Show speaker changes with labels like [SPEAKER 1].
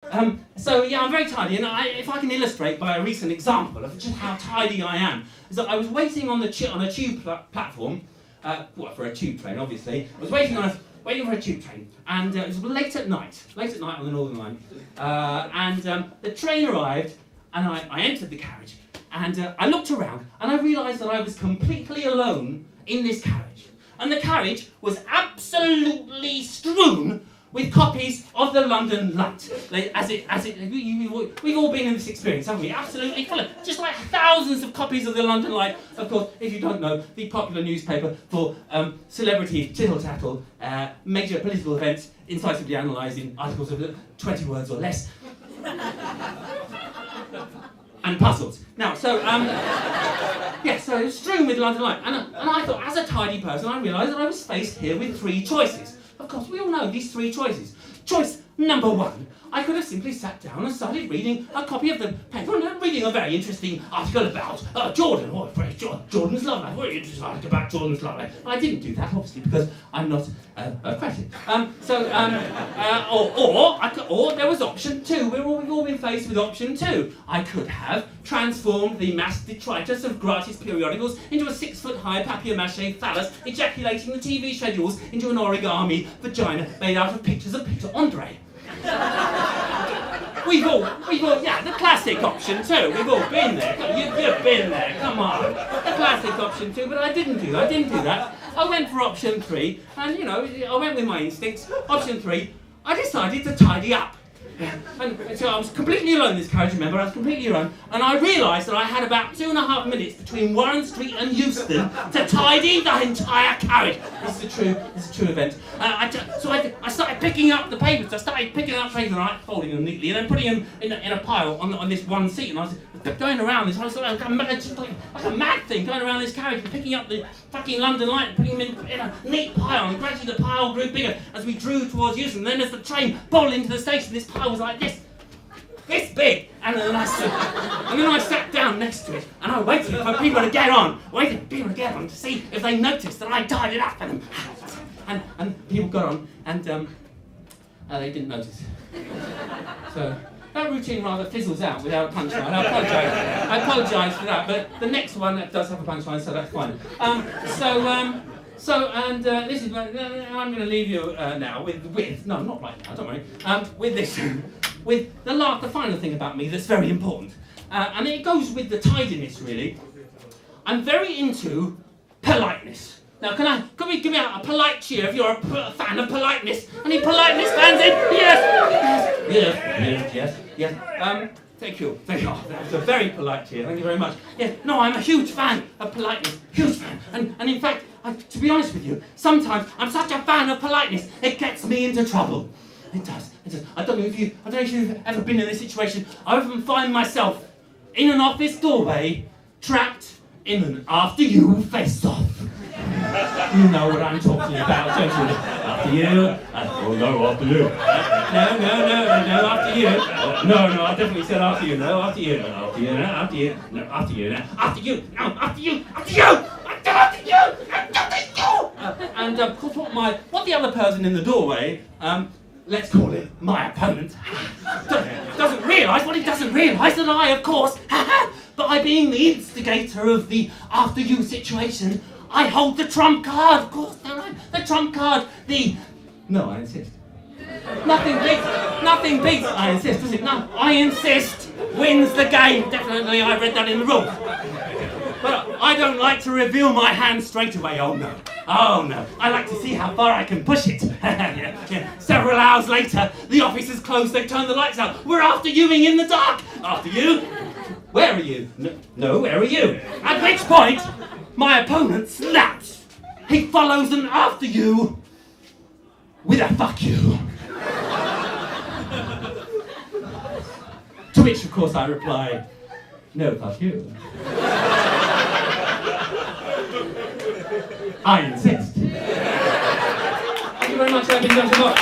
[SPEAKER 1] So yeah, I'm very tidy, and if I can illustrate by a recent example of just how tidy I am, is that I was waiting on a tube platform, for a tube train, obviously. I was waiting for a tube train, and it was late at night on the Northern Line, and the train arrived, and I entered the carriage, and I looked around, and I realised that I was completely alone in this carriage, and the carriage was absolutely strewn with copies of the London Light. We've all been in this experience, haven't we? Absolutely full of, just like thousands of copies of the London Light. Of course, if you don't know, the popular newspaper for celebrity tittle-tattle, major political events, incisively analysed in articles of 20 words or less. And puzzles. Now, so it was strewn with London Light, and I thought, as a tidy person, I realised that I was faced here with three choices. Of course, we all know these three choices. Choice number one, I could have simply sat down and started reading a copy of the paper, and reading a very interesting article about Jordan. Jordan's love life. Very interesting article about Jordan's love life. I didn't do that, obviously, because I'm not accredited. Or there was option two. We've all been faced with option two. I could have transformed the mass detritus of gratis periodicals into a 6-foot-high papier-mâché phallus, ejaculating the TV schedules into an origami vagina made out of pictures of Peter Andre. We've all, yeah, the classic option too. We've all been there. You've been there. Come on, the classic option too. But I didn't do that. I went for option three, and I went with my instincts. Option three, I decided to tidy up. And so I was completely alone in this carriage, remember, I was completely alone, and I realised that I had about 2.5 minutes between Warren Street and Euston to tidy the entire carriage. This is a true event. So I started picking up the papers, and folding them neatly, and then putting them in a pile on this one seat, and I was going around this, like a mad thing, going around this carriage and picking up the fucking London Light and putting them in a neat pile, and gradually the pile grew bigger as we drew towards Euston, and then as the train bowled into the station, this pile was like this big, and then I sat down next to it, and I waited for people to get on, to see if they noticed that I tied it up, and people got on, and they didn't notice. So that routine rather fizzles out without a punchline. I apologise for that, but the next one that does have a punchline, so that's fine. This is I'm going to leave you now with no, not right now, don't worry. With this. With the final thing about me that's very important, and it goes with the tidiness really. I'm very into politeness. Now, can we give me a polite cheer if you're a fan of politeness? Any politeness fans in? Yes. Thank you. That's a very polite cheer. Thank you very much. Yes. No, I'm a huge fan of politeness. Huge fan. And in fact, to be honest with you, sometimes I'm such a fan of politeness it gets me into trouble. It does. I don't know if you've ever been in this situation. I often find myself in an office doorway, trapped in an after you face-off. You know what I'm talking about, don't you? After you. Oh no, after you. No, after you. Oh, no, I definitely said after you. No, after you. No, after you. No, after you. No, after you. No, after you. No, after you. After you. After you. And of course, what the other person in the doorway, let's call it my opponent, doesn't realise that I, of course, by being the instigator of the after you situation, I hold the trump card, of course, the trump card, no, I insist. Nothing beats, I insist, does it? No, I insist wins the game, definitely, I read that in the rules. But I don't like to reveal my hand straight away, oh no. I like to see how far I can push it. Yeah. Several hours later, the office is closed, they've turned the lights out. We're after youing in the dark. After you? Where are you? No, where are you? At which point, my opponent snaps. He follows an after you with a fuck you. To which, of course, I reply, no, fuck you. I insist. Thank you very much, I've been Duncan.